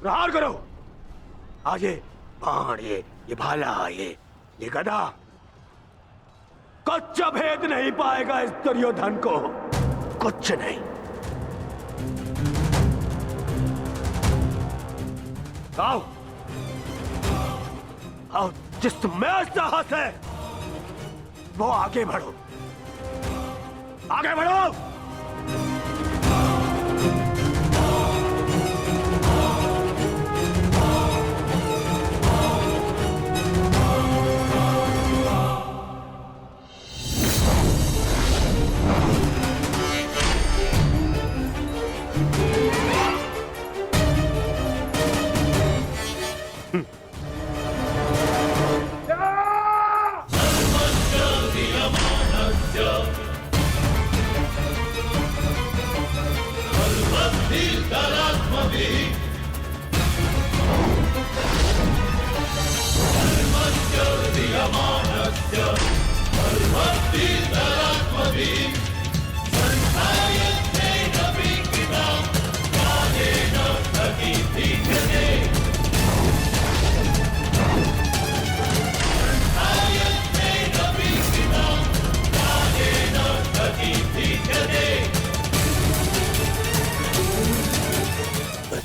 प्रहार करो। आज ये बाण, ये भाला, ये गदा कुछ भेद नहीं पाएगा इस दुर्योधन को, कुछ नहीं। आओ आओ, जिसमें साहस है वो आगे बढ़ो, आगे बढ़ो।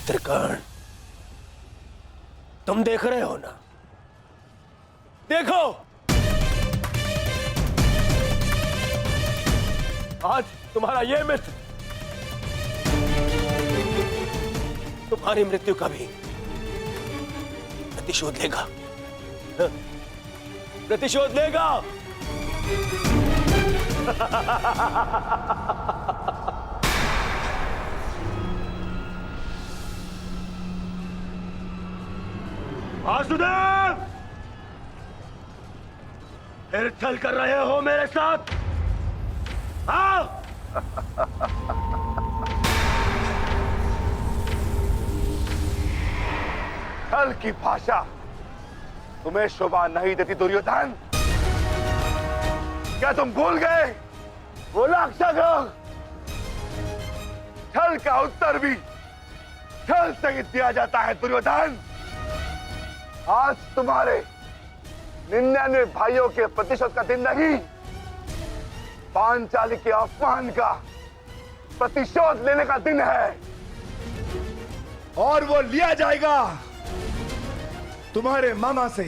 त्रिकर्ण, तुम देख रहे हो ना? देखो, आज तुम्हारा ये मित्र तुम्हारी मृत्यु का भी प्रतिशोध लेगा, प्रतिशोध लेगा। वासुदेव, फिर छल कर रहे हो मेरे साथ? आओ। छल की भाषा तुम्हें शोभा नहीं देती दुर्योधन। क्या तुम भूल गए वो लाक्षागृह? छल का उत्तर भी छल से ही दिया जाता है दुर्योधन। आज तुम्हारे 99 भाइयों के प्रतिशोध का दिन नहीं, पांचाली के अपमान का प्रतिशोध लेने का दिन है, और वो लिया जाएगा तुम्हारे मामा से।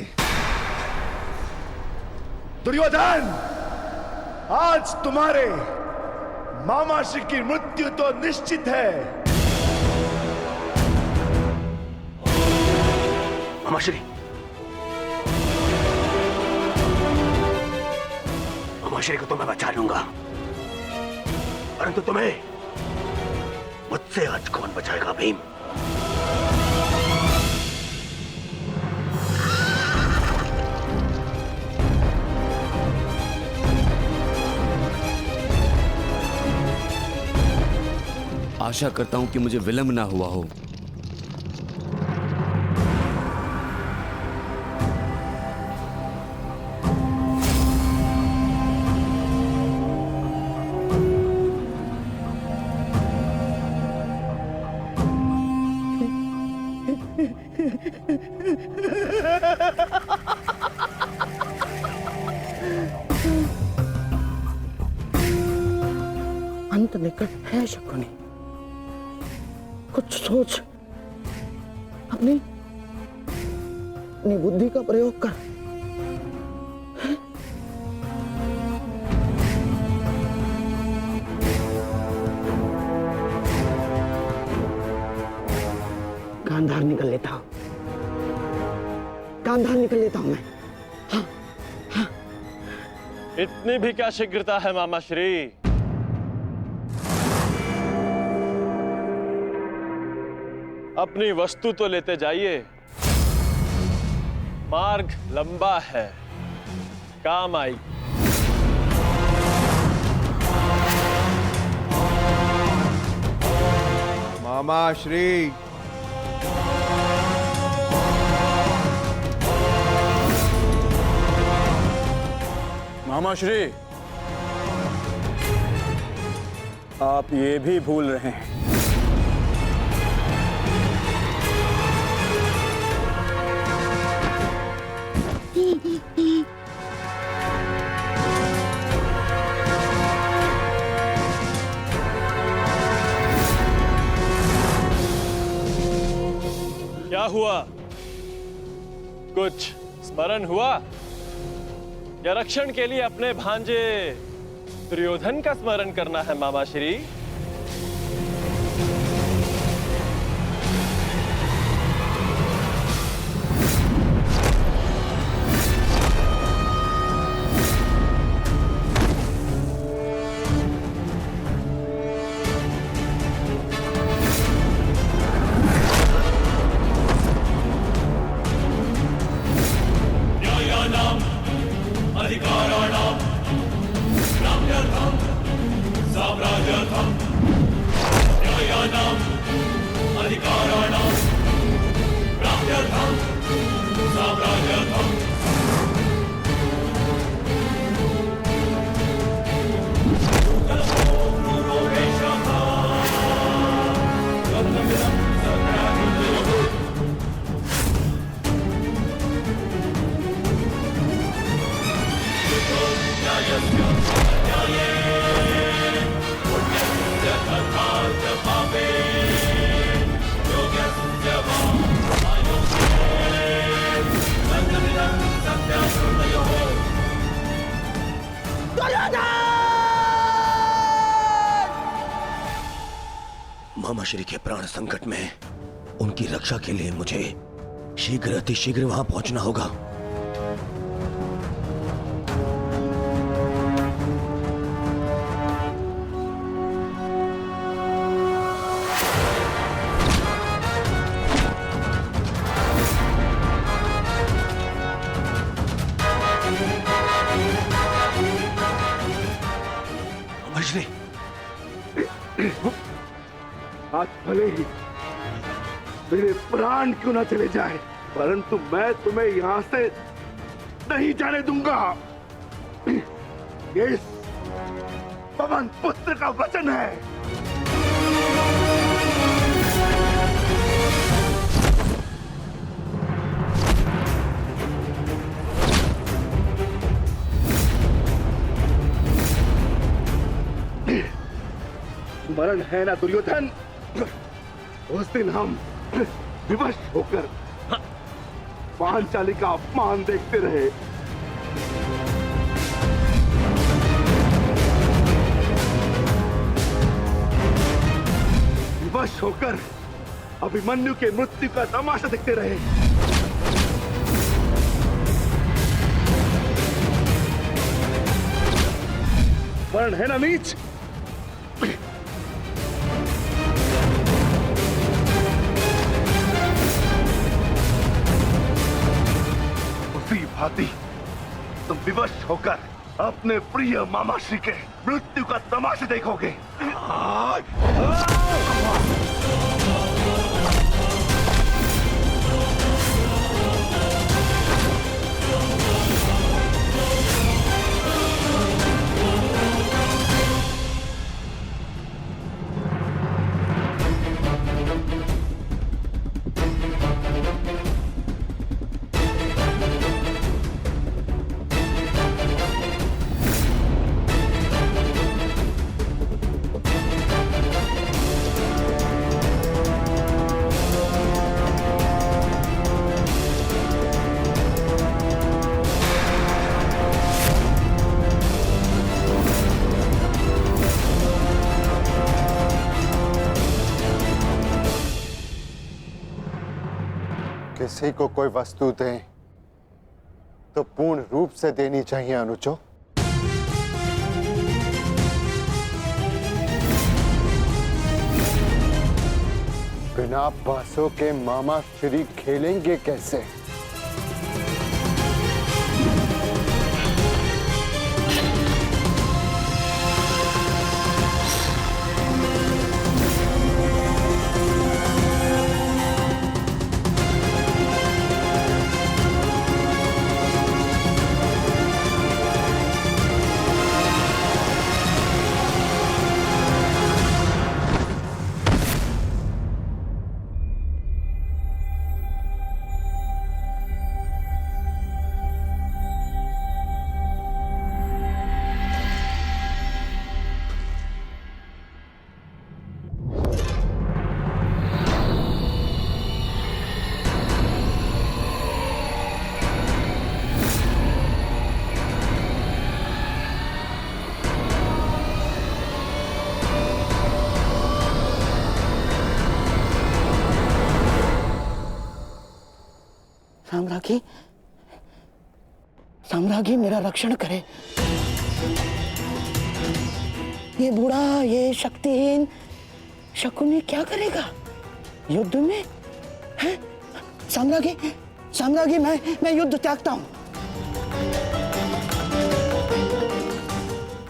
दुर्योधन, आज तुम्हारे मामा श्री की मृत्यु तो निश्चित है। मामाश्री, मामाश्री को तो मैं बचा लूंगा, परंतु तुम्हें मुझसे आज कौन बचाएगा भीम? आशा करता हूं कि मुझे विलंब ना हुआ हो। अंत निकट है शकुनी, कुछ सोच, अपनी बुद्धि का प्रयोग कर। गांधार निकल लेता हूं, गांधार निकल लेता हूं मैं। हाँ, हाँ। इतनी भी क्या शीघ्रता है मामा श्री? अपनी वस्तु तो लेते जाइए, मार्ग लंबा है, काम आई। मामा श्री, मामा श्री, आप ये भी भूल रहे हैं हुआ? कुछ स्मरण हुआ? या रक्षण के लिए अपने भांजे दुर्योधन का स्मरण करना है मामाश्री? मामाश्री के प्राण संकट में उनकी रक्षा के लिए मुझे शीघ्र अतिशीघ्र वहां पहुंचना होगा। मामाश्री, आज भले ही मेरे प्राण क्यों ना चले जाए, परंतु मैं तुम्हें यहां से नहीं जाने दूंगा। ये इस पवन पुत्र का वचन है। स्मरण है ना दुर्योधन, उस दिन हम विवश होकर पांचाली का अपमान देखते रहे। विवश होकर अभिमन्यु के मृत्यु का तमाशा देखते रहे। वर्ण है ना नीच, भांति तुम विवश होकर अपने प्रिय मामाश्री के मृत्यु का तमाशा देखोगे। किसी को कोई वस्तु दें तो पूर्ण रूप से देनी चाहिए अनुजो। बिना पैसों के मामा श्री खेलेंगे कैसे? साम्राज्ञी, साम्राज्ञी मेरा रक्षण करे। ये बूढ़ा, ये शक्तिहीन शकुनी क्या करेगा युद्ध में? है साम्राज्ञी, साम्राज्ञी मैं युद्ध त्यागता हूं।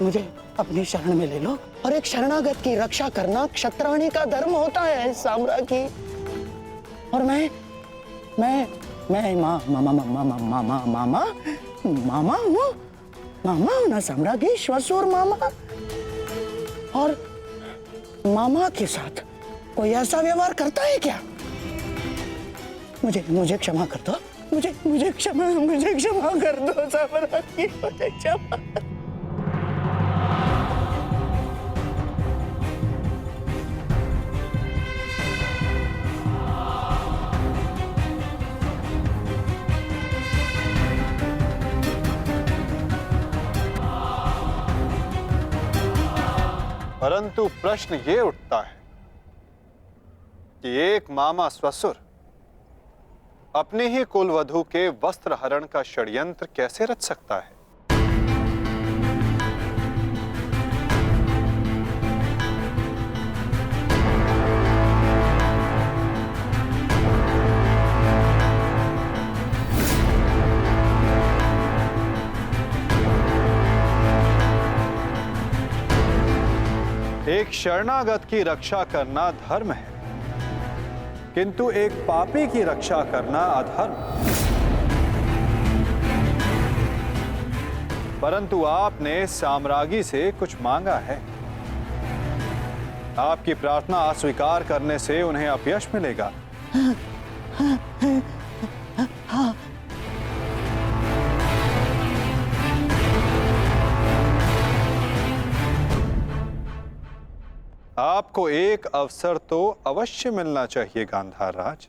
मुझे अपनी शरण में ले लो, और एक शरणागत की रक्षा करना क्षत्राणी का धर्म होता है साम्राज्ञी। और मैं मामा हूँ ना साम्राज्ञी, श्वशुर मामा। और मामा के साथ कोई ऐसा व्यवहार करता है क्या? मुझे क्षमा कर दो, मुझे क्षमा कर दो साम्राज्ञी, मुझे क्षमा। परंतु प्रश्न ये उठता है कि एक मामा ससुर अपने ही कुलवधू के वस्त्र हरण का षड्यंत्र कैसे रच सकता है? एक शरणागत की रक्षा करना धर्म है, किंतु एक पापी की रक्षा करना अधर्म। परंतु आपने साम्राज्ञी से कुछ मांगा है। आपकी प्रार्थना अस्वीकार करने से उन्हें अपयश मिलेगा। आपको एक अवसर तो अवश्य मिलना चाहिए गांधार राज।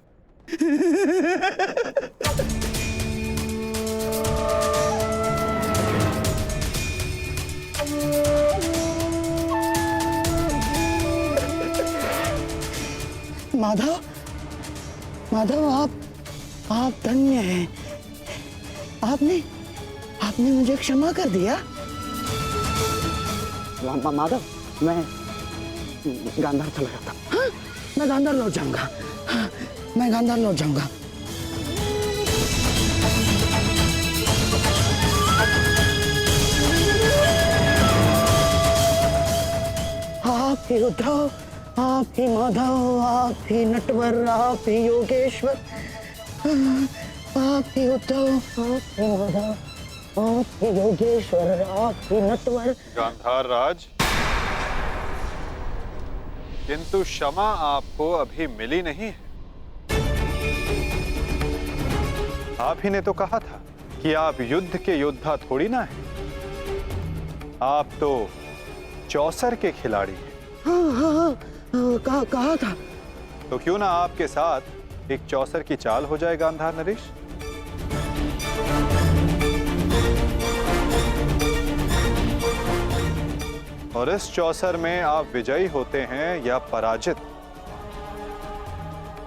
माधव, आप धन्य हैं। आपने मुझे क्षमा कर दिया। माधव, मैं गांधार चला जाता। हाँ, मैं गांधार लौट जाऊंगा। हाँ, मैं गांधार लौट जाऊंगा। आप ही उद्धव, आप ही माधव, आप ही नटवर, आप ही योगेश्वर। आप ही उद्धव, आप ही माधव, आप ही योगेश्वर, आप ही नटवर। गांधार राज, किंतु क्षमा आपको अभी मिली नहीं है। आप ही ने तो कहा था कि आप युद्ध के योद्धा थोड़ी ना हैं। आप तो चौसर के खिलाड़ी हैं। हाँ, कहा था। तो क्यों ना आपके साथ एक चौसर की चाल हो जाए गांधार नरेश? और इस चौसर में आप विजयी होते हैं या पराजित,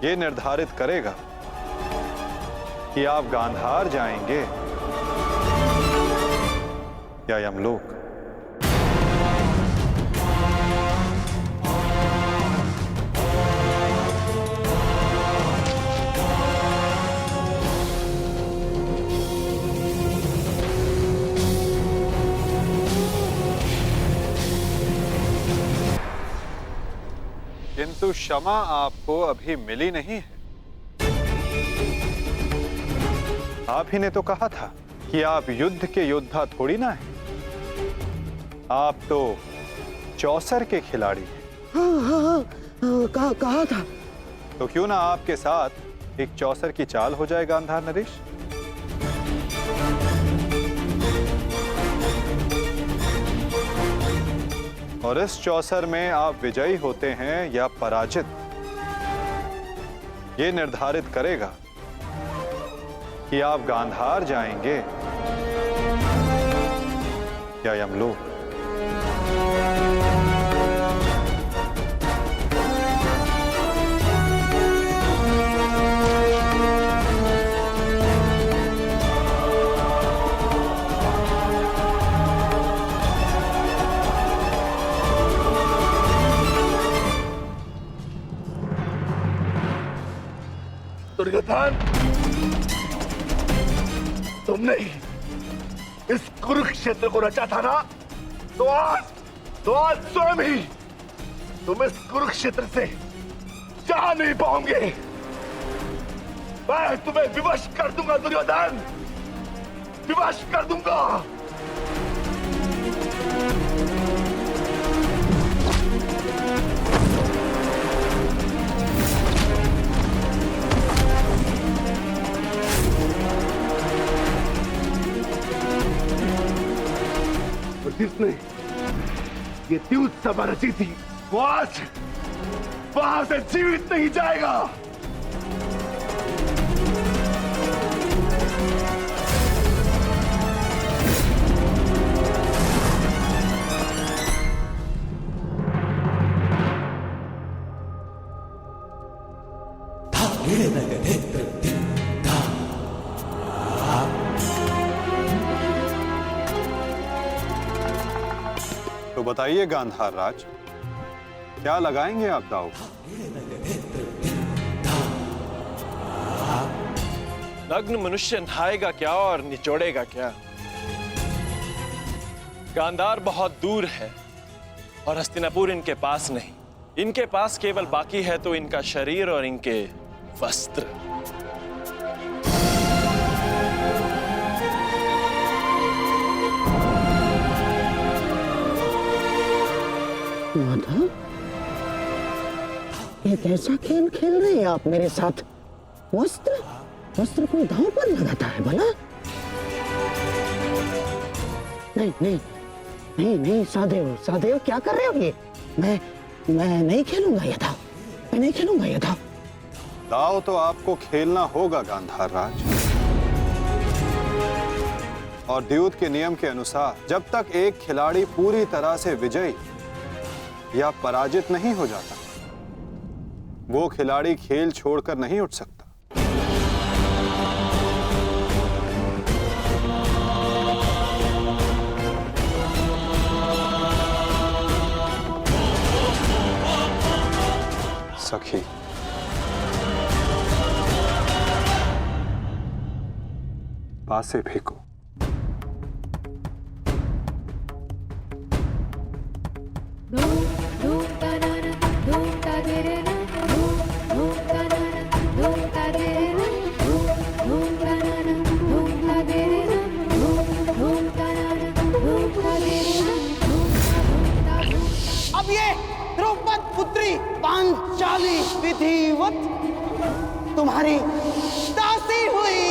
ये निर्धारित करेगा कि आप गांधार जाएंगे या यमलोक। किंतु क्षमा आपको अभी मिली नहीं है। आप ही ने तो कहा था कि आप युद्ध के योद्धा थोड़ी ना हैं। आप तो चौसर के खिलाड़ी हैं। हाँ, कहा था। तो क्यों ना आपके साथ एक चौसर की चाल हो जाए गांधार नरेश? और इस चौसर में आप विजयी होते हैं या पराजित, ये निर्धारित करेगा कि आप गांधार जाएंगे या यमलोक। दुर्योधन, तुमने ही इस कुरुक्षेत्र को रचा था ना, तो आज स्वयं ही तुम इस कुरुक्षेत्र से जा नहीं पाओगे। मैं तुम्हें विवश कर दूंगा दुर्योधन, विवश कर दूंगा। जिसने ये द्यूत सभा रची थी, वो आज वहां से जीवित नहीं जाएगा। तो बताइए गांधार राज, क्या लगाएंगे आप दाव? नग्न मनुष्य नहाएगा क्या और निचोड़ेगा क्या? गांधार बहुत दूर है और हस्तिनापुर इनके पास नहीं। इनके पास केवल बाकी है तो इनका शरीर और इनके वस्त्र। माधव, ये कैसा खेल खेल रहे हैं आप मेरे साथ? वस्त्र कोई दांव पर लगाता है भला? नहीं, सहदेव क्या कर रहे हो ये? मैं नहीं खेलूंगा ये दांव, मैं नहीं खेलूंगा ये दांव। दाव तो आपको खेलना होगा गांधार राज, और द्यूत के नियम के अनुसार जब तक एक खिलाड़ी पूरी तरह से विजयी या पराजित नहीं हो जाता, वो खिलाड़ी खेल छोड़कर नहीं उठ सकता। सखी, पासे फेंको। अब ये द्रौपद पुत्री पांचाली विधिवत तुम्हारी दासी हुई।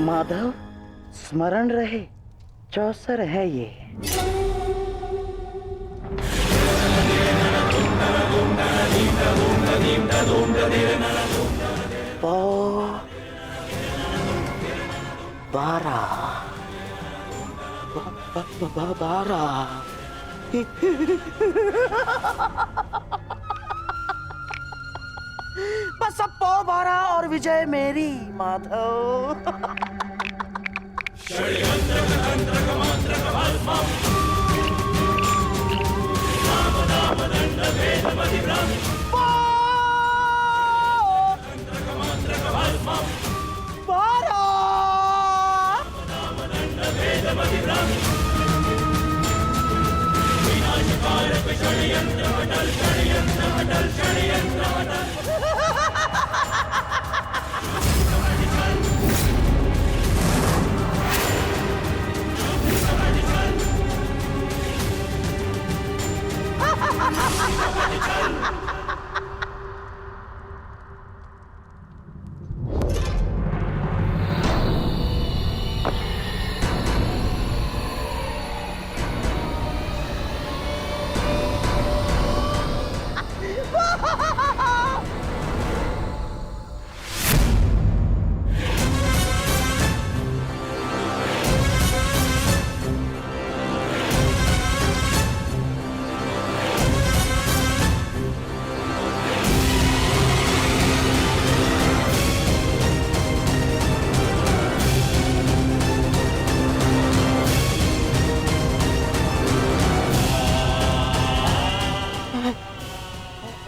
माधव, स्मरण रहे, चौसर है ये। पौ 12 बस अब पौ 12 और विजय मेरी माधव।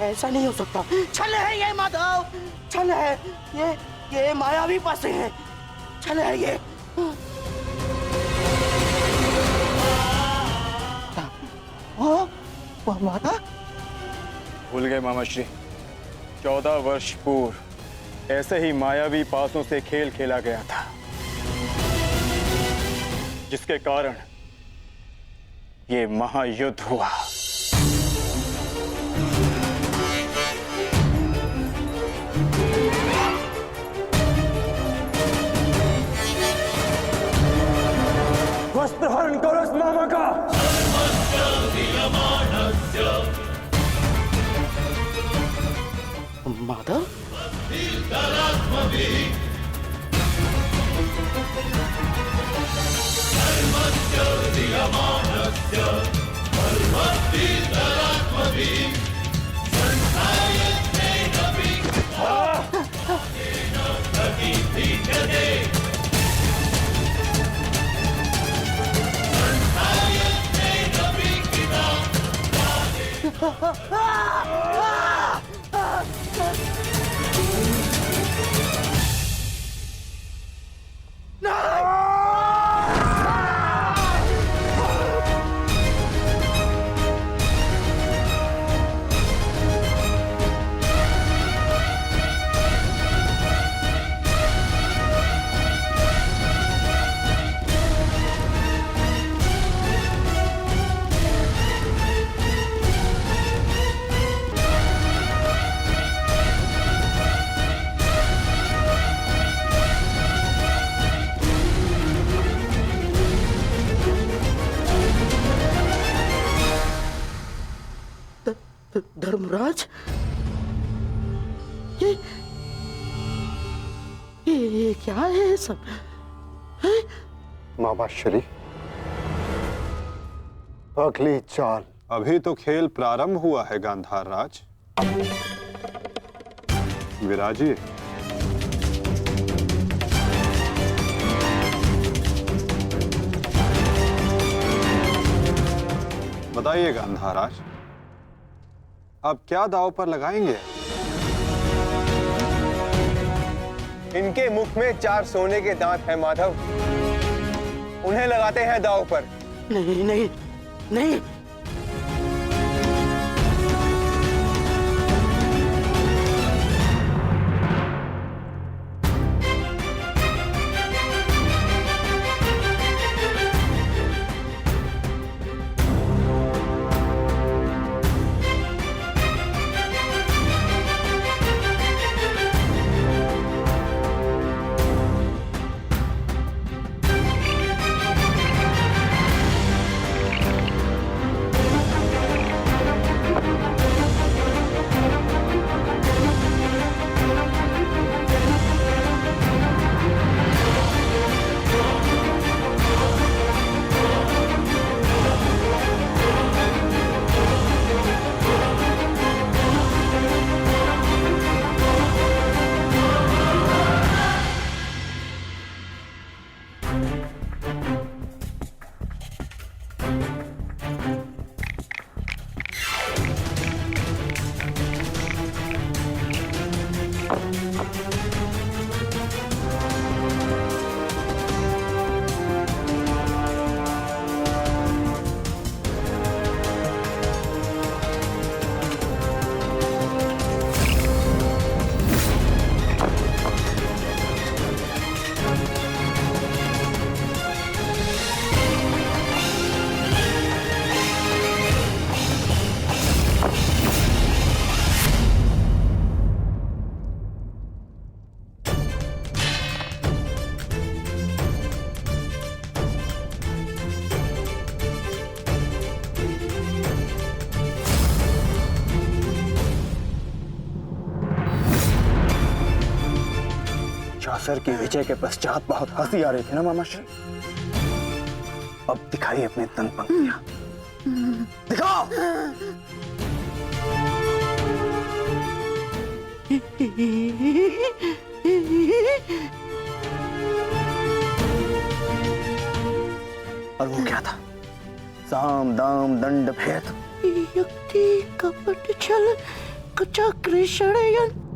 ऐसा नहीं हो सकता। छल है ये माधव, छल है ये मायावी पासे है, छल है ये। माता भूल गए मामा श्री, 14 वर्ष पूर्व ऐसे ही मायावी पासों से खेल खेला गया था, जिसके कारण ये महायुद्ध हुआ। वस्त्र हरण करो इस मामा का। माधव, धर्मराज, ये क्या है सब? मामा श्री, अगली चाल। अभी तो खेल प्रारंभ हुआ है गांधार राज। विराजिए। बताइए गांधार राज, अब क्या दांव पर लगाएंगे? इनके मुख में 4 सोने के दांत हैं माधव, उन्हें लगाते हैं दांव पर। नहीं नहीं नहीं, चौसर की विजय के पश्चात बहुत हंसी आ रही थी ना मामाश्री। अब दिखाई अपने तन पंक्तियां, दिखाओ। और वो क्या था? साम दाम दंड भेद, युक्ति कपट छल कुचक्र षड्यंत्र।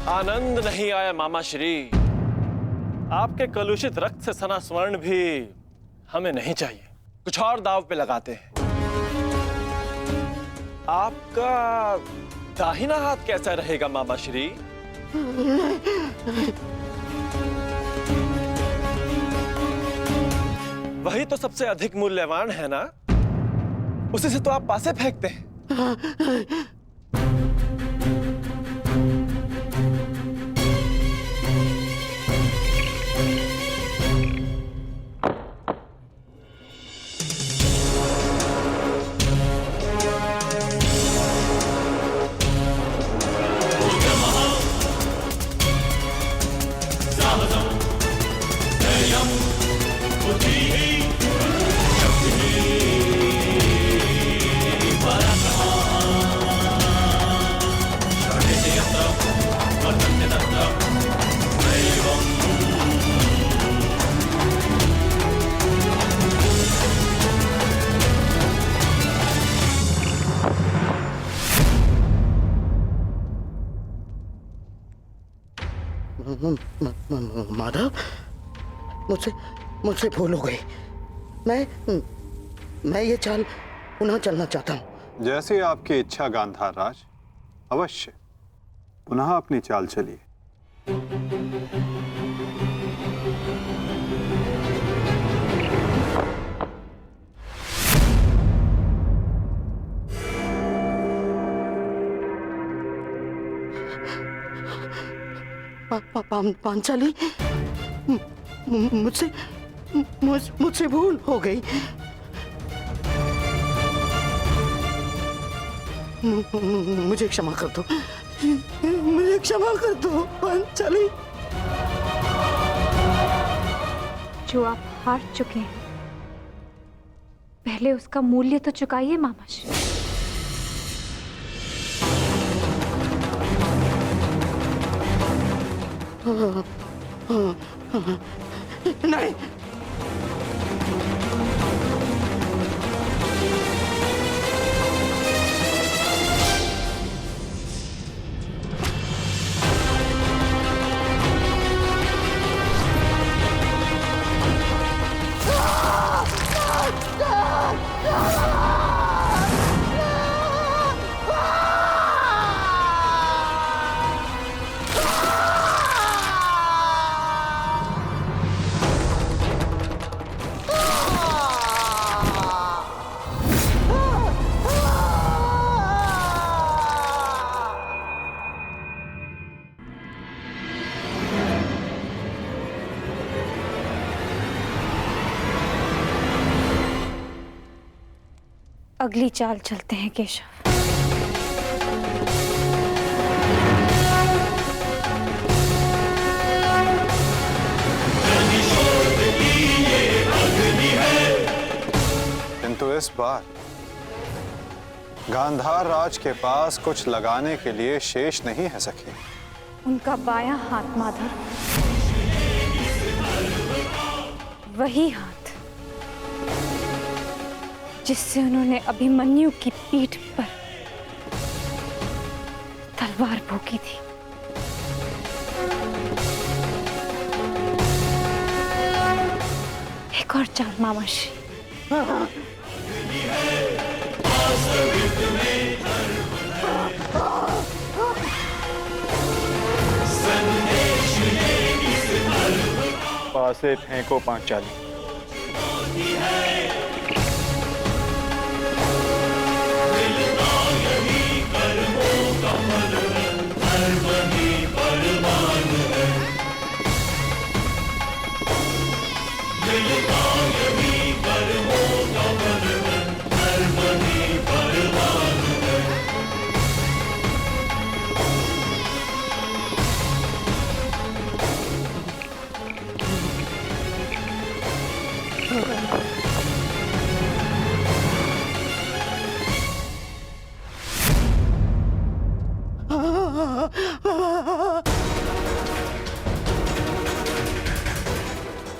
आनंद नहीं आया मामा श्री। आपके कलुषित रक्त से सना स्वर्ण भी हमें नहीं चाहिए। कुछ और दाव पे लगाते हैं। आपका दाहिना हाथ कैसा रहेगा मामा श्री? वही तो सबसे अधिक मूल्यवान है ना, उसी से तो आप पासे फेंकते हैं। माधव, मुझसे भूल हो गई। मैं ये चाल पुनः चलना चाहता हूँ। जैसी आपकी इच्छा गांधार राज, अवश्य पुनः अपनी चाल चलिए। पांचाली, मुझसे भूल हो गई। मुझे क्षमा कर दो, मुझे क्षमा कर दो पांचाली। जो आप हार चुके हैं, पहले उसका मूल्य तो चुकाइए मामाश्री। नहीं, अगली चाल चलते हैं केशव। किंतु इस बार गांधार राज के पास कुछ लगाने के लिए शेष नहीं है सखी। उनका बायां हाथ माधव, वही हाथ जिससे उन्होंने अभिमन्यु की पीठ पर तलवार भोंकी थी। एक और चाल मामाश्री। पासे फेंको पांचाली।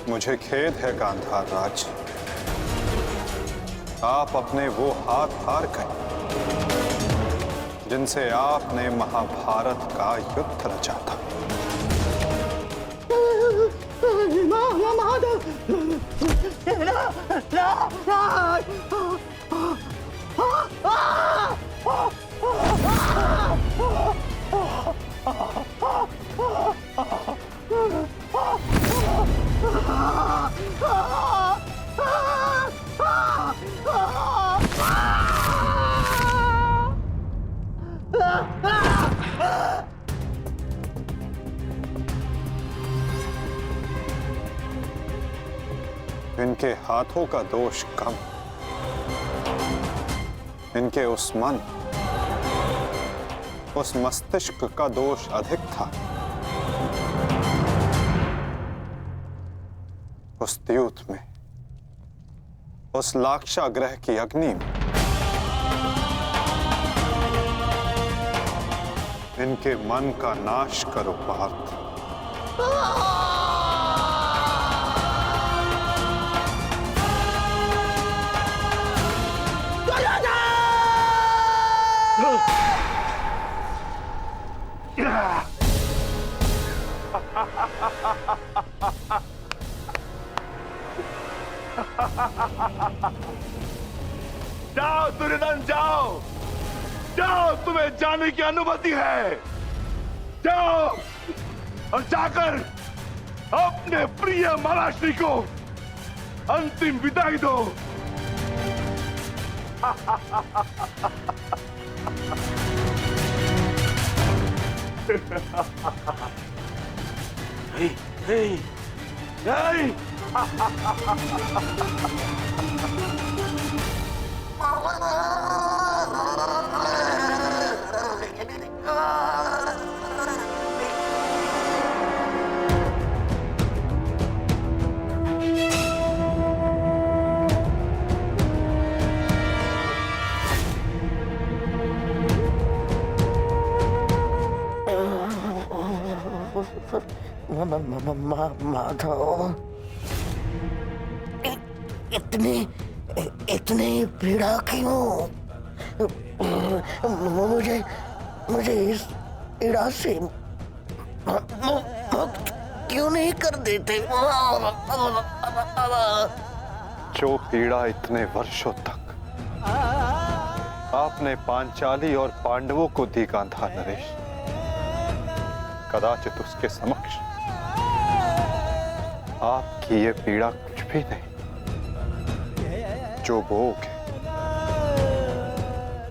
मुझे खेद है गांधार राज, आप अपने वो हाथ हार गए जिनसे आपने महाभारत का युद्ध रचा था। इनके हाथों का दोष कम, इनके उस मन, उस मस्तिष्क का दोष अधिक था। उस द्यूत में, उस लाक्षागृह की अग्नि में इनके मन का नाश करो पार्थ। जाओ दुर्योधन, जाओ जाओ, तुम्हें जाने की अनुमति है। जाओ और जाकर अपने प्रिय महाराष्ट्री को अंतिम विदाई दो। नहीं, नहीं, नहीं। माधव, इतनी पीड़ा क्यों? मुझे इस पीड़ा से मुक्त क्यों नहीं कर देते? जो पीड़ा इतने वर्षों तक आपने पांचाली और पांडवों को दी गांधार नरेश, कदाचित उसके समक्ष आपकी ये पीड़ा कुछ भी नहीं। जो बोओगे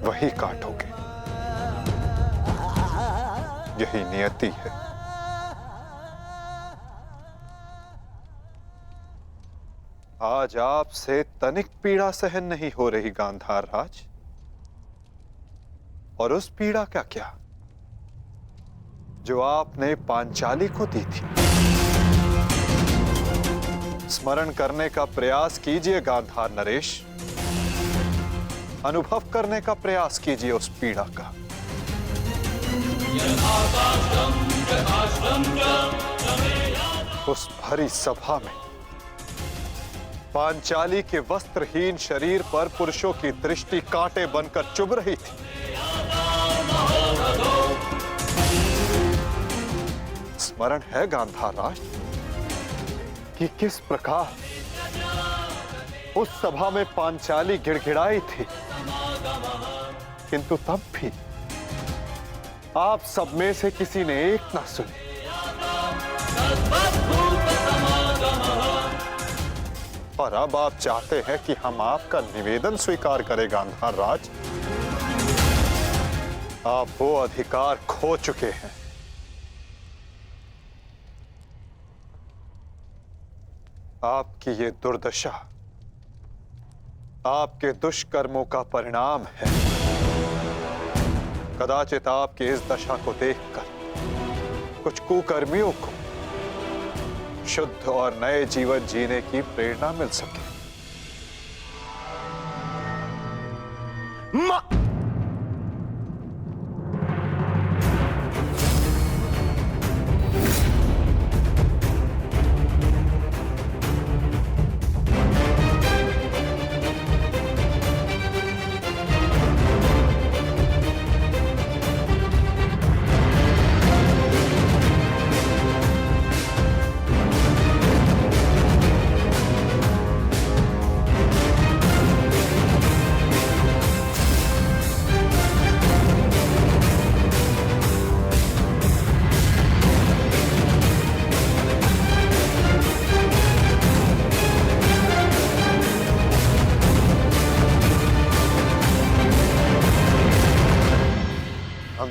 वही काटोगे, यही नियति है। आज आपसे तनिक पीड़ा सहन नहीं हो रही गांधार राज। और उस पीड़ा का क्या जो आपने पांचाली को दी थी। स्मरण करने का प्रयास कीजिए गांधार नरेश, अनुभव करने का प्रयास कीजिए उस पीड़ा का। उस भरी सभा में पांचाली के वस्त्रहीन शरीर पर पुरुषों की दृष्टि कांटे बनकर चुभ रही थी। स्मरण है गांधार राज कि किस प्रकार उस सभा में पांचाली गिड़गिड़ाई थी, किंतु तब भी आप सब में से किसी ने एक ना सुनी। और अब आप चाहते हैं कि हम आपका निवेदन स्वीकार करें गांधार राज। आप वो अधिकार खो चुके हैं। आपकी ये दुर्दशा आपके दुष्कर्मों का परिणाम है। कदाचित आपकी इस दशा को देखकर कुछ कुकर्मियों को शुद्ध और नए जीवन जीने की प्रेरणा मिल सके।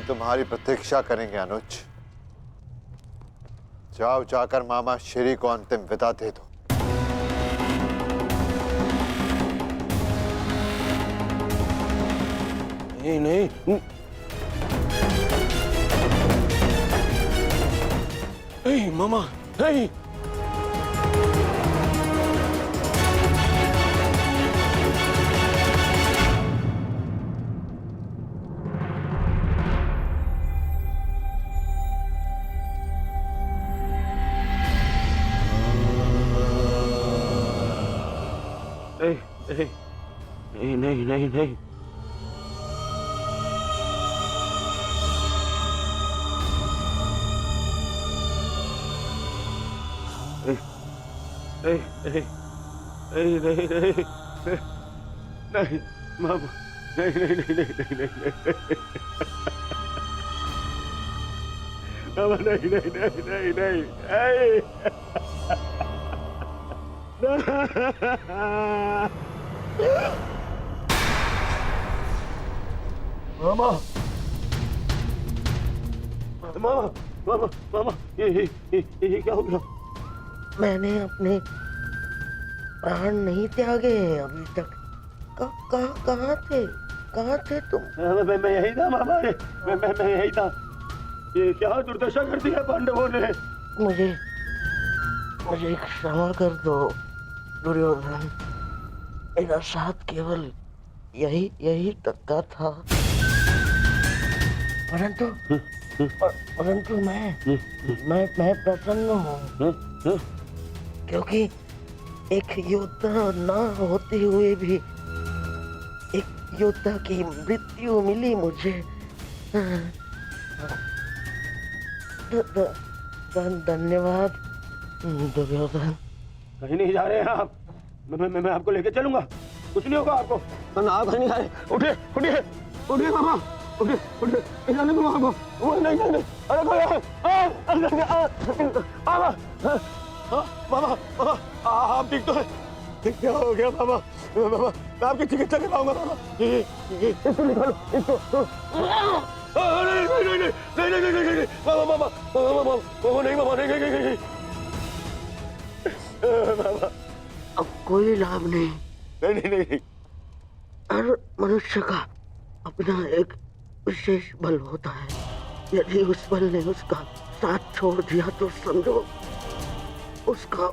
तुम्हारी प्रतीक्षा करेंगे अनुज। जाओ, जाकर मामा श्री को अंतिम विदा दे दो। नहीं नहीं नहीं मामा नहीं। नहीं नहीं नहीं नहीं नहीं नहीं नहीं नहीं मामा नहीं नहीं नहीं नहीं नहीं मामा नहीं नहीं नहीं नहीं नहीं मामा मामा मामा मामा ये क्या हो गया? मैंने अपने प्राण नहीं त्यागे हैं अभी तक। कहाँ थे तुम? मैं यही था मामा, मैं यही था। ये क्या दुर्दशा कर दी है पांडवों ने। मुझे क्षमा कर दो दुर्योधन। मेरा साथ केवल यही तक का था, परंतु मैं प्रसन्न हूँ क्योंकि एक योद्धा ना होते हुए भी एक योद्धा की मृत्यु मिली मुझे। धन्यवाद दुर्योधन। कहीं नहीं जा रहे हैं आप। मैं आपको लेके चलूंगा, कुछ नहीं होगा आपको। आप कहीं नहीं जा रहे। उठिए उठिए उठिए मामा, उठिए जाने दो आपको। नहीं नहीं नहीं, अरे मामा मामा मामा आप ठीक तो है? क्या हो गया मामा? मामा मैं आपकी चिकित्सा कराऊंगा मामा। इसको निकालो इसको। नहीं नहीं नहीं नहीं नहीं नहीं नहीं मामा मामा मामा नहीं मामा नहीं नहीं नहीं मामा कोई लाभ नहीं। नहीं नहीं नहीं नहीं। हर मनुष्य का अपना एक विशेष बल होता है। यदि उस बल ने उसका साथ छोड़ दिया तो समझो उसका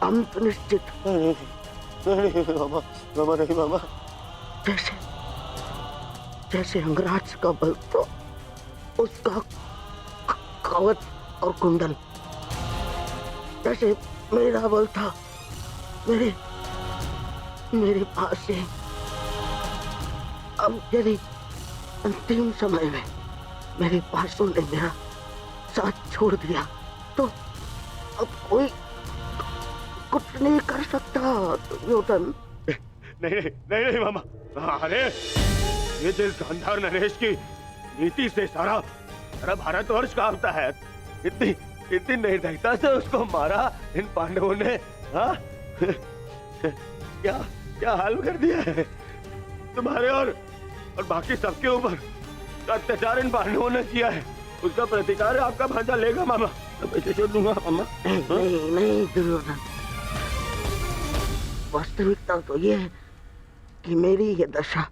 अंत निश्चित। नहीं नहीं मामा, मामा नहीं मामा। जैसे जैसे अंगराज का बल तो उसका कवच और कुंडल, जैसे मेरा बल था मेरे पास है। अब यदि अंतिम समय में मेरे पासों ने मेरा साथ छोड़ दिया तो अब कोई कुछ नहीं कर सकता दुर्योधन। नहीं नहीं नहीं नहीं मामा। अरे ये जिस गांधार नरेश की नीति से सारा भारतवर्ष कांपता है, इतनी निर्दयता से उसको मारा इन पांडवों ने। हाँ क्या हाल कर दिया है तुम्हारे और बाकी सबके ऊपर। अत्याचार इन पांडवों ने किया है, उसका प्रतिकार आपका भांजा लेगा मामा। मैं छोड़ दूंगा मामा। नहीं दुर्योधन, वास्तविकता तो ये है कि मेरी ये दशा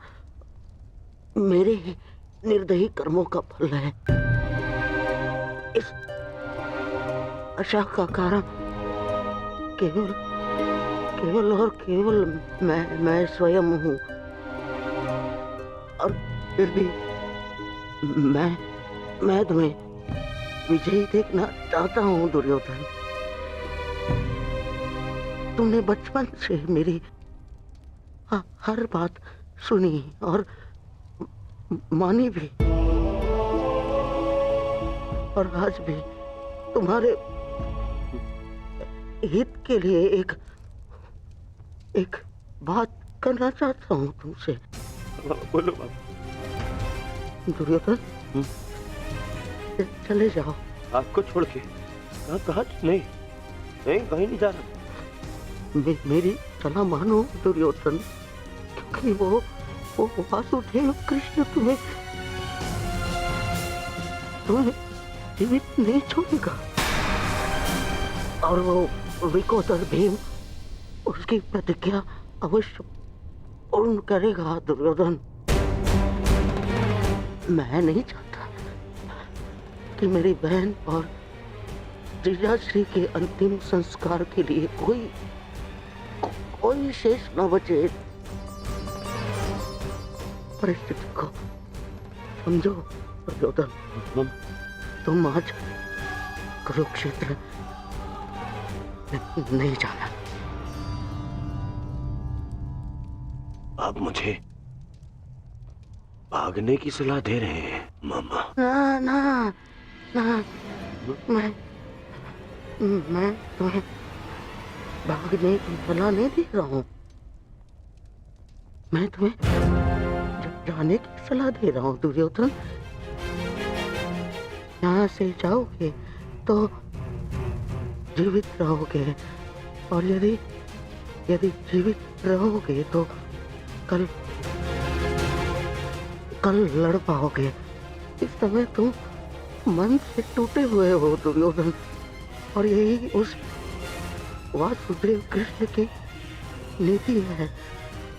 मेरे ही निर्दयी कर्मों का फल है। इस आशा का कारण केवल और केवल मैं स्वयं हूँ। और फिर भी मैं तुम्हें विजयी देखना चाहता हूँ दुर्योधन। तुमने बचपन से मेरी हर बात सुनी और मानी भी, और आज भी तुम्हारे हित के लिए एक बात करना चाहता हूँ तुमसे। बोलो बाबा। दुर्योधन चले जाओ। आपको छोड़ के कहाँ? नहीं कहीं नहीं जा रहा। मेरी सलाह मानो दुर्योधन, क्योंकि वो वासुदेव कृष्ण तुम्हें जीवित नहीं छोड़ेगा, और वो विकोदर भीम उसकी प्रतिज्ञा अवश्य पूर्ण करेगा दुर्योधन। मैं नहीं चाहता कि मेरी बहन और जीजाश्री के अंतिम संस्कार के लिए कोई शेष न बचे। परिस्थिति को समझो दुर्योधन। तुम आज कुरुक्षेत्र नहीं जाना। आप मुझे भागने की सलाह दे रहे हैं मामा? ना मैं तुम्हें भागने की सलाह नहीं दे रहा हूँ। मैं तुम्हें जाने की सलाह दे रहा हूँ दुर्योधन। यहाँ से जाओगे तो जीवित रहोगे, और यदि जीवित रहोगे तो कल लड़ पाओगे। इस समय तुम मन से टूटे हुए हो दुर्योधन, और यही उस वासुदेव कृष्ण की नीति है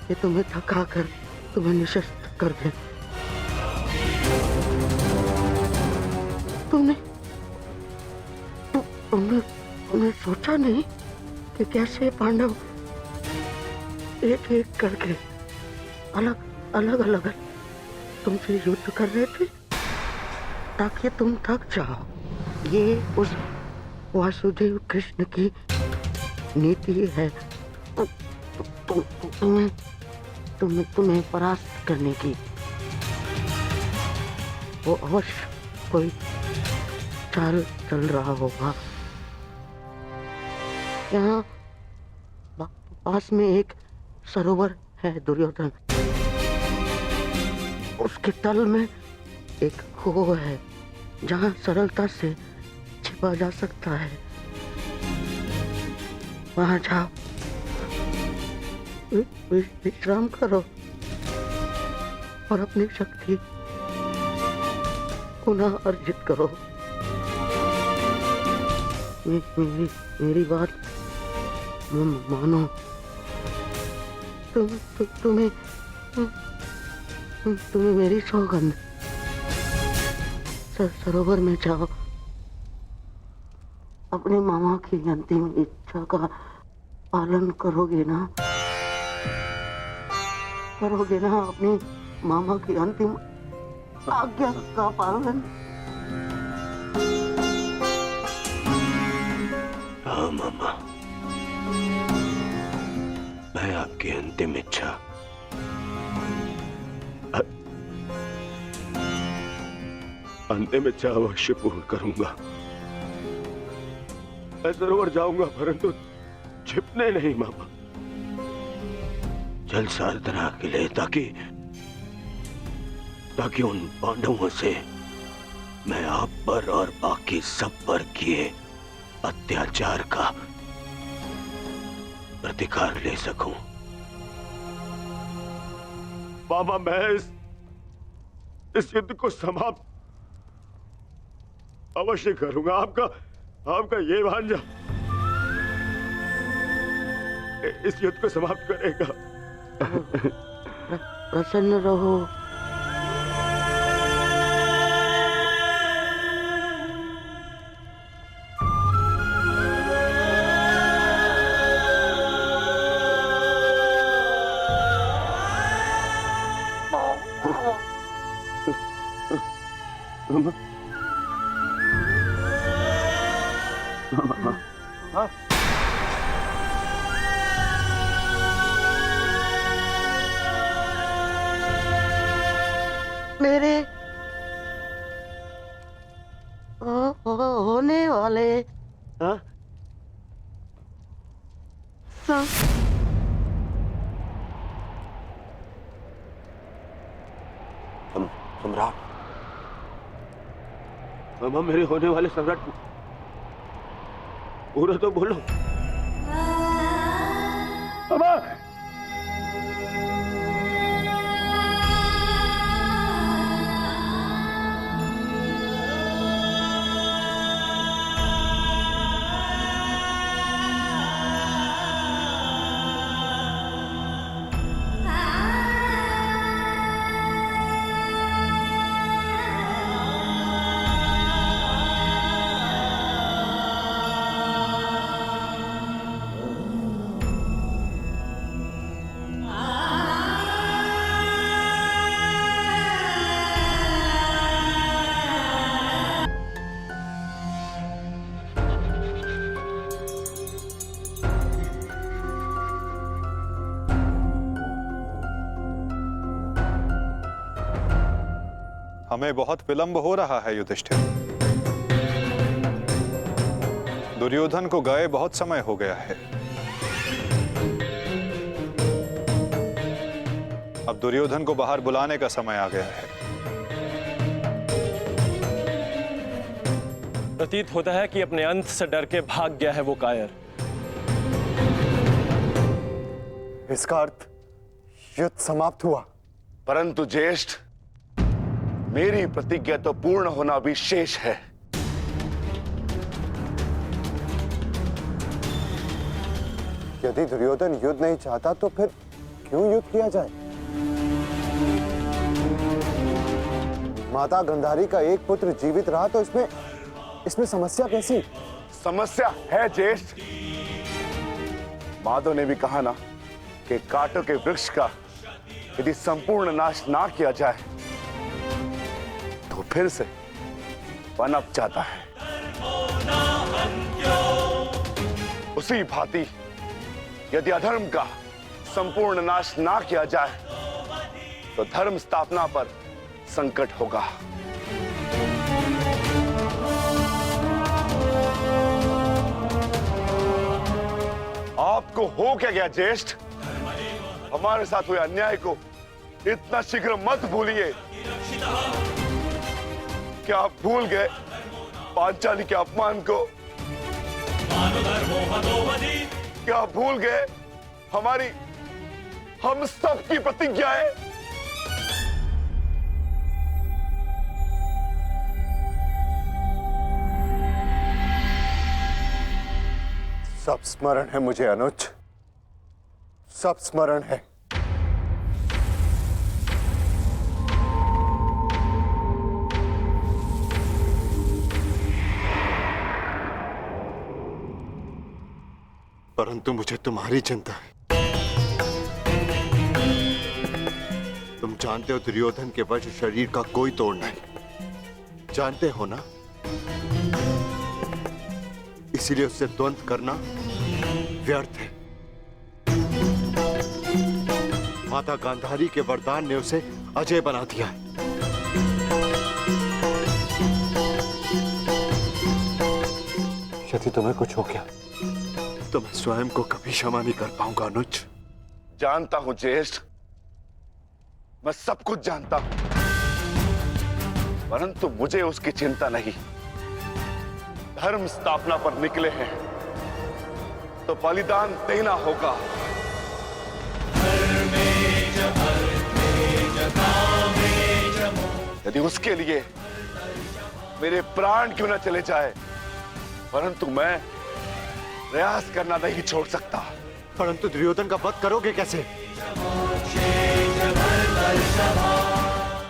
कि तुम्हें थका कर तुम्हें निशस्त कर दे। तुमने सोचा नहीं कि कैसे पांडव एक एक करके अलग तुमसे युद्ध कर रहे थे ताकि तुम थक जाओ। ये उस वासुदेव कृष्ण की नीति है तुम्हें परास्त करने की। वो अवश्य कोई चाल चल रहा होगा। यहाँ पास में एक सरोवर है दुर्योधन, उसके तल में एक खो है जहाँ सरलता से छिपा जा सकता है। वहां जाओ, विश्राम करो और अपनी शक्ति पुनः अर्जित करो। मेरी बात मानो तुम्हें मेरी सौगंध। सरोवर में जाओ, अपने मामा की अंतिम इच्छा का पालन करोगे ना? करोगे ना अपनी मामा की अंतिम आज्ञा का पालन? हाँ मामा, मैं आपकी अंतिम इच्छा अवश्य पूर्ण करूंगा। मैं सरोवर जाऊंगा, परंतु छिपने नहीं मामा, जल साधना के लिए, ताकि उन पांडवों से मैं आप पर और बाकी सब पर किए अत्याचार का प्रतिकार ले सकूं। मामा, मैं इस युद्ध को समाप्त अवश्य करूंगा। आपका ये भांजा इस युद्ध को समाप्त करेगा। प्रसन्न रहो। मेरे होने वाले सम्राट, मामा, मेरे होने वाले सम्राट पूरा तो बोलो। मामा, हमें बहुत विलंब हो रहा है युधिष्ठिर। दुर्योधन को गए बहुत समय हो गया है। अब दुर्योधन को बाहर बुलाने का समय आ गया है। प्रतीत होता है कि अपने अंत से डर के भाग गया है वो कायर। इसका अर्थ युद्ध समाप्त हुआ। परंतु ज्येष्ठ, मेरी प्रतिज्ञा तो पूर्ण होना भी शेष है। यदि दुर्योधन युद्ध नहीं चाहता तो फिर क्यों युद्ध किया जाए? माता गंधारी का एक पुत्र जीवित रहा तो इसमें समस्या कैसी? समस्या है ज्येष्ठ। माधव ने भी कहा ना कि कांटों के वृक्ष का यदि संपूर्ण नाश ना किया जाए तो फिर से पनप जाता है। उसी भांति यदि अधर्म का संपूर्ण नाश ना किया जाए तो धर्म स्थापना पर संकट होगा। आपको हो क्या गया ज्येष्ठ? हमारे साथ हुए अन्याय को इतना शीघ्र मत भूलिए। क्या आप भूल गए पांचाली के अपमान को? क्या आप भूल गए हम सब की प्रतिज्ञाएं? सब स्मरण है मुझे अनुज, सब स्मरण है। परंतु मुझे तुम्हारी चिंता है। तुम जानते हो दुर्योधन के वश शरीर का कोई तोड़ नहीं, जानते हो ना? इसीलिए उससे द्वंद्व करना व्यर्थ है। माता गांधारी के वरदान ने उसे अजय बना दिया है। यदि तुम्हें कुछ हो गया तो मैं स्वयं को कभी क्षमा नहीं कर पाऊंगा अनुज। जानता हूं ज्येष्ठ, मैं सब कुछ जानता हूं, परंतु मुझे उसकी चिंता नहीं। धर्म स्थापना पर निकले हैं तो बलिदान देना होगा। यदि उसके लिए मेरे प्राण क्यों न चले जाए, परंतु मैं प्रयास करना नहीं छोड़ सकता। परंतु दुर्योधन का वध करोगे कैसे?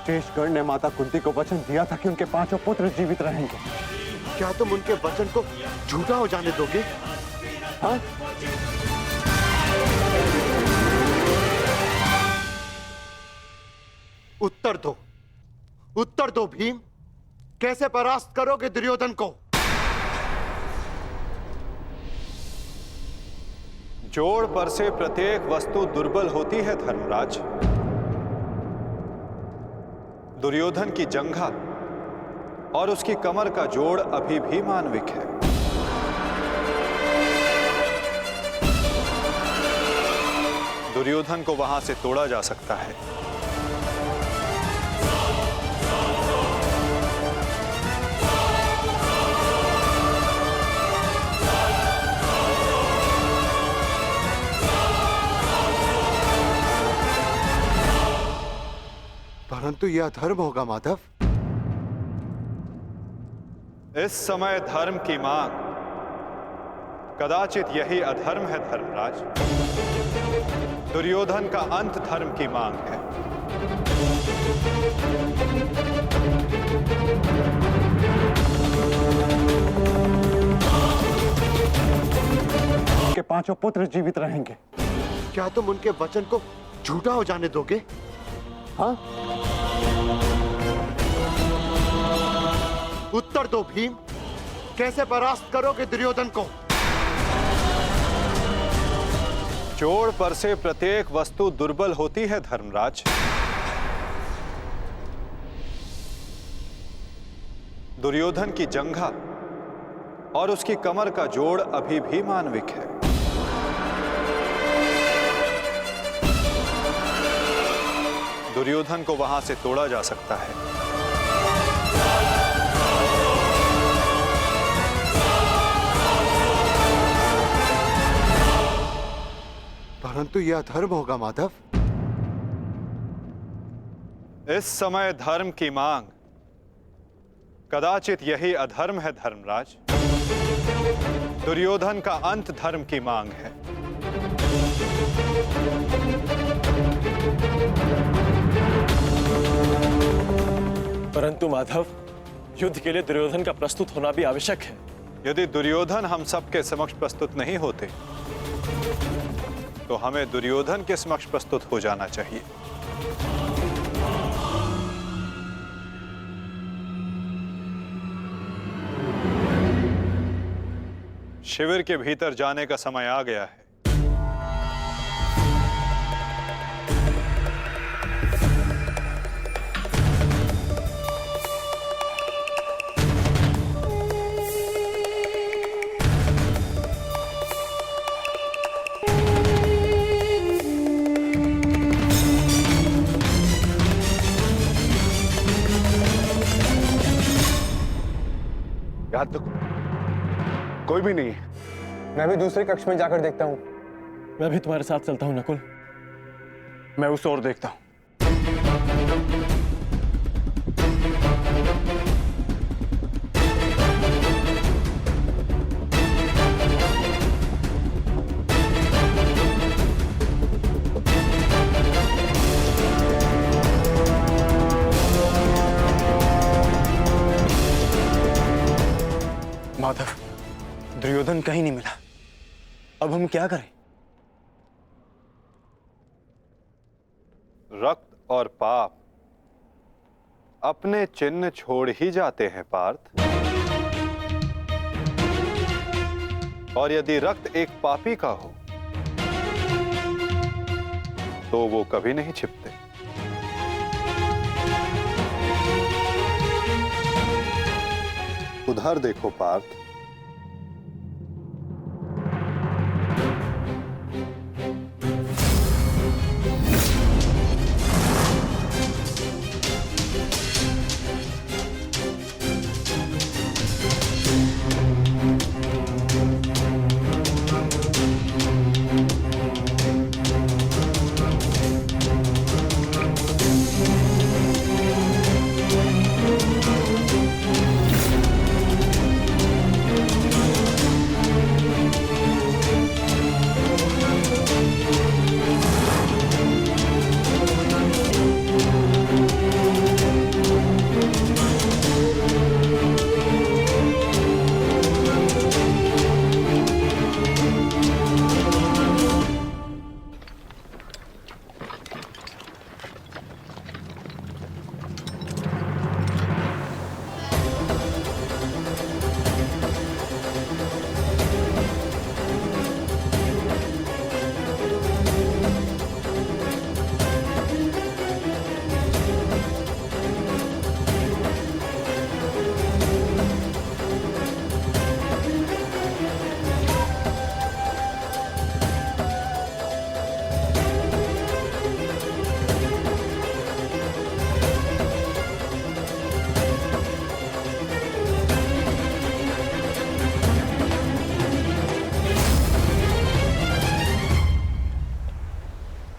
शेषगढ़ ने माता कुंती को वचन दिया था कि उनके 5 पुत्र जीवित रहेंगे। क्या तुम उनके वचन को झूठा हो जाने दोगे? हाँ? उत्तर दो, उत्तर दो भीम, कैसे परास्त करोगे दुर्योधन को? जोड़ पर से प्रत्येक वस्तु दुर्बल होती है धर्मराज। दुर्योधन की जंघा और उसकी कमर का जोड़ अभी भी मानविक है। दुर्योधन को वहां से तोड़ा जा सकता है। परंतु यह अधर्म होगा माधव। इस समय धर्म की मांग, कदाचित यही अधर्म है धर्मराज। दुर्योधन का अंत धर्म की मांग है। के 5 पुत्र जीवित रहेंगे। क्या तुम उनके वचन को झूठा हो जाने दोगे? हाँ? उत्तर दो भीम, कैसे परास्त करोगे दुर्योधन को? जोड़ पर से प्रत्येक वस्तु दुर्बल होती है धर्मराज। दुर्योधन की जंघा और उसकी कमर का जोड़ अभी भी मानविक है। दुर्योधन को वहां से तोड़ा जा सकता है। परंतु यह अधर्म होगा माधव। इस समय धर्म की मांग, कदाचित यही अधर्म है धर्मराज। दुर्योधन का अंत धर्म की मांग है। परंतु माधव, युद्ध के लिए दुर्योधन का प्रस्तुत होना भी आवश्यक है। यदि दुर्योधन हम सबके समक्ष प्रस्तुत नहीं होते तो हमें दुर्योधन के समक्ष प्रस्तुत हो जाना चाहिए। शिविर के भीतर जाने का समय आ गया है। याद तो कोई भी नहीं। मैं भी दूसरे कक्ष में जाकर देखता हूँ। मैं भी तुम्हारे साथ चलता हूं नकुल। मैं उस ओर देखता हूं। माधव, दुर्योधन कहीं नहीं मिला। अब हम क्या करें? रक्त और पाप अपने चिन्ह छोड़ ही जाते हैं पार्थ। और यदि रक्त एक पापी का हो तो वो कभी नहीं छिपते। उधर देखो पार्थ,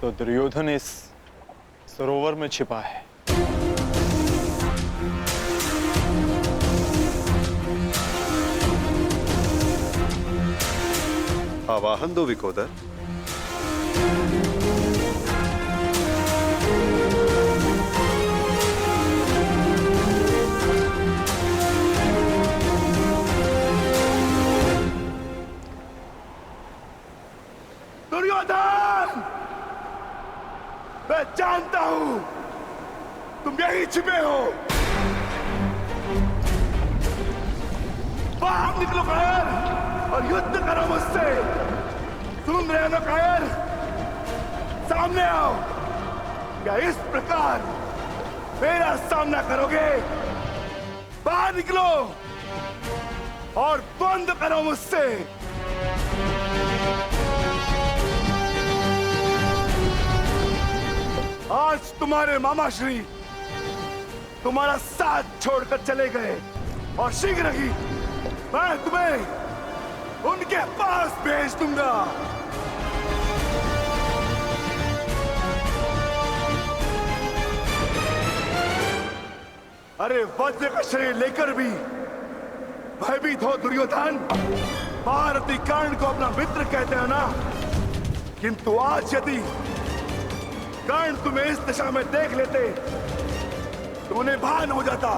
तो दुर्योधन इस सरोवर में छिपा है। आवाहन दो विकोदर। दुर्योधन, मैं जानता हूं तुम यहीं छिपे हो। बाहर निकलो कायर और युद्ध करो मुझसे। सुन रहे हो ना कायर? सामने आओ। क्या इस प्रकार मेरा सामना करोगे? बाहर निकलो और बंद करो मुझसे। आज तुम्हारे मामा श्री तुम्हारा साथ छोड़कर चले गए और शीघ्र ही मैं तुम्हें उनके पास भेज दूंगा। अरे वज्र का शरीर लेकर भी भयभीत हो दुर्योधन। महारथी कर्ण को अपना मित्र कहते हैं ना, किंतु आज यदि कर्ण तुम्हें इस दिशा में देख लेते तो उन्हें भान हो जाता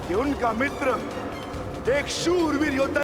कि उनका मित्र एक शूरवीर योद्धा